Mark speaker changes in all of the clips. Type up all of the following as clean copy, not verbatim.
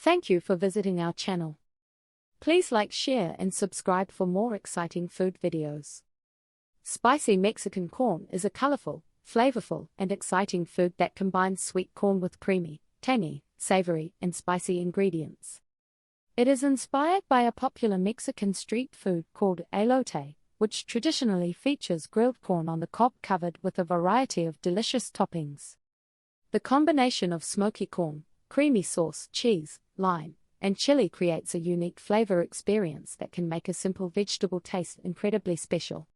Speaker 1: Thank you for visiting our channel. Please like, share, and subscribe for more exciting food videos. Spicy Mexican corn is a colorful, flavorful, and exciting food that combines sweet corn with creamy, tangy, savory, and spicy ingredients. It is inspired by a popular Mexican street food called elote, which traditionally features grilled corn on the cob covered with a variety of delicious toppings. The combination of smoky corn, creamy sauce, cheese, lime, and chili creates a unique flavor experience that can make a simple vegetable taste incredibly special.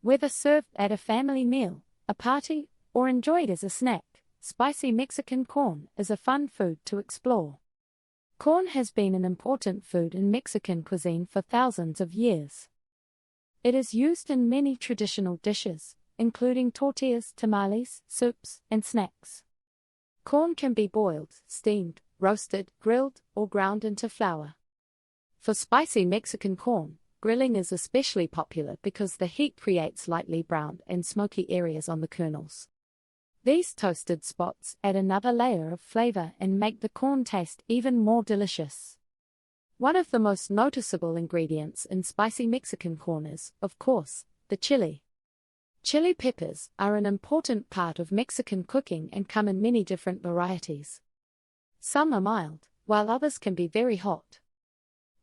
Speaker 1: Whether served at a family meal, a party, or enjoyed as a snack, spicy Mexican corn is a fun food to explore. Corn has been an important food in Mexican cuisine for thousands of years. It is used in many traditional dishes, including tortillas, tamales, soups, and snacks. Corn can be boiled, steamed, roasted, grilled, or ground into flour. For spicy Mexican corn, grilling is especially popular because the heat creates lightly browned and smoky areas on the kernels. These toasted spots add another layer of flavor and make the corn taste even more delicious. One of the most noticeable ingredients in spicy Mexican corn is, of course, the chili. Chili peppers are an important part of Mexican cooking and come in many different varieties. Some are mild, while others can be very hot.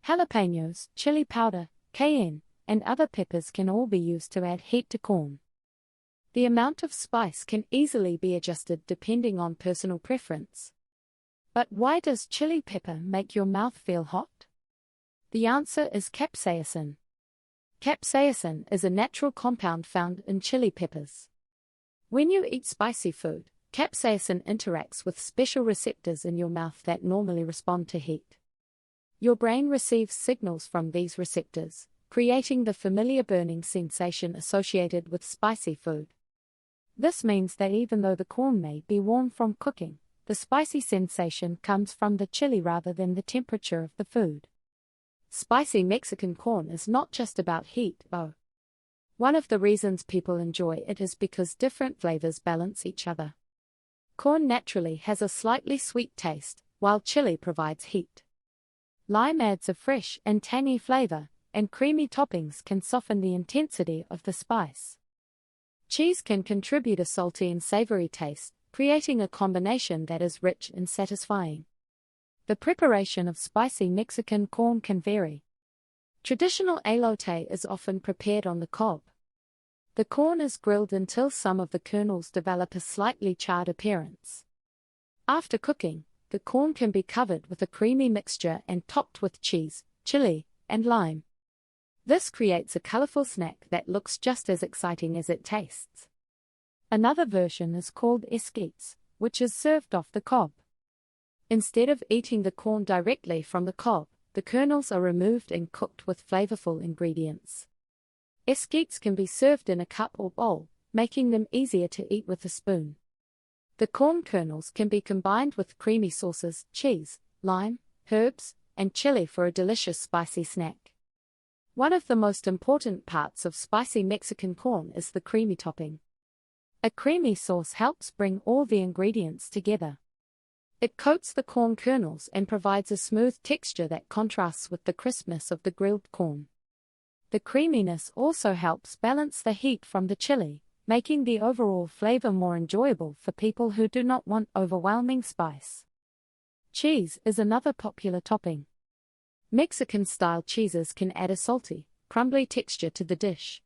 Speaker 1: Jalapenos, chili powder, cayenne, and other peppers can all be used to add heat to corn. The amount of spice can easily be adjusted depending on personal preference. But why does chili pepper make your mouth feel hot? The answer is capsaicin. Capsaicin is a natural compound found in chili peppers. When you eat spicy food, capsaicin interacts with special receptors in your mouth that normally respond to heat. Your brain receives signals from these receptors, creating the familiar burning sensation associated with spicy food. This means that even though the corn may be warm from cooking, the spicy sensation comes from the chili rather than the temperature of the food. Spicy Mexican corn is not just about heat, though. One of the reasons people enjoy it is because different flavors balance each other. Corn naturally has a slightly sweet taste, while chili provides heat. Lime adds a fresh and tangy flavor, and creamy toppings can soften the intensity of the spice. Cheese can contribute a salty and savory taste, creating a combination that is rich and satisfying. The preparation of spicy Mexican corn can vary. Traditional elote is often prepared on the cob. The corn is grilled until some of the kernels develop a slightly charred appearance. After cooking, the corn can be covered with a creamy mixture and topped with cheese, chili, and lime. This creates a colorful snack that looks just as exciting as it tastes. Another version is called esquites, which is served off the cob. Instead of eating the corn directly from the cob, the kernels are removed and cooked with flavorful ingredients. Esquites can be served in a cup or bowl, making them easier to eat with a spoon. The corn kernels can be combined with creamy sauces, cheese, lime, herbs, and chili for a delicious spicy snack. One of the most important parts of spicy Mexican corn is the creamy topping. A creamy sauce helps bring all the ingredients together. It coats the corn kernels and provides a smooth texture that contrasts with the crispness of the grilled corn. The creaminess also helps balance the heat from the chili, making the overall flavor more enjoyable for people who do not want overwhelming spice. Cheese is another popular topping. Mexican-style cheeses can add a salty, crumbly texture to the dish.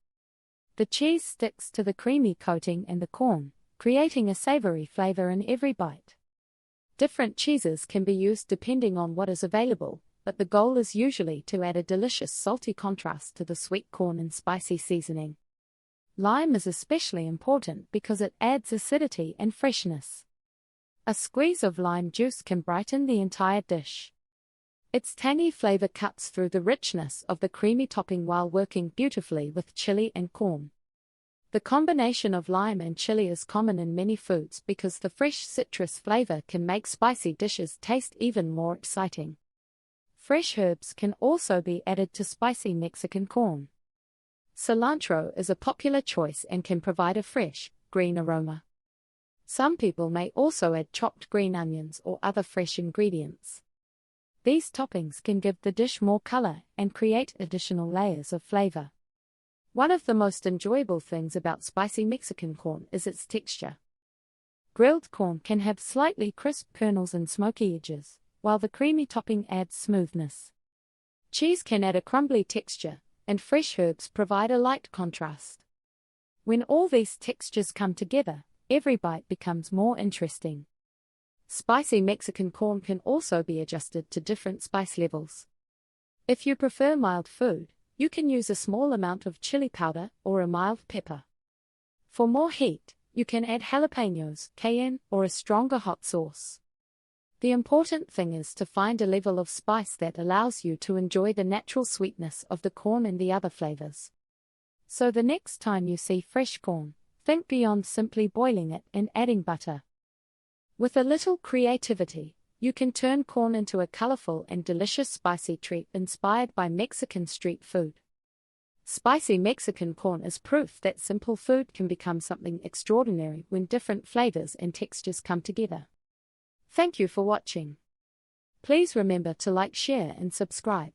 Speaker 1: The cheese sticks to the creamy coating and the corn, creating a savory flavor in every bite. Different cheeses can be used depending on what is available, but the goal is usually to add a delicious salty contrast to the sweet corn and spicy seasoning. Lime is especially important because it adds acidity and freshness. A squeeze of lime juice can brighten the entire dish. Its tangy flavor cuts through the richness of the creamy topping while working beautifully with chili and corn. The combination of lime and chili is common in many foods because the fresh citrus flavor can make spicy dishes taste even more exciting. Fresh herbs can also be added to spicy Mexican corn. Cilantro is a popular choice and can provide a fresh, green aroma. Some people may also add chopped green onions or other fresh ingredients. These toppings can give the dish more color and create additional layers of flavor. One of the most enjoyable things about spicy Mexican corn is its texture. Grilled corn can have slightly crisp kernels and smoky edges, while the creamy topping adds smoothness. Cheese can add a crumbly texture, and fresh herbs provide a light contrast. When all these textures come together, every bite becomes more interesting. Spicy Mexican corn can also be adjusted to different spice levels. If you prefer mild food, you can use a small amount of chili powder or a mild pepper. For more heat, you can add jalapenos, cayenne, or a stronger hot sauce. The important thing is to find a level of spice that allows you to enjoy the natural sweetness of the corn and the other flavors. So the next time you see fresh corn, think beyond simply boiling it and adding butter. With a little creativity, you can turn corn into a colorful and delicious spicy treat inspired by Mexican street food. Spicy Mexican corn is proof that simple food can become something extraordinary when different flavors and textures come together. Thank you for watching. Please remember to like, share, and subscribe.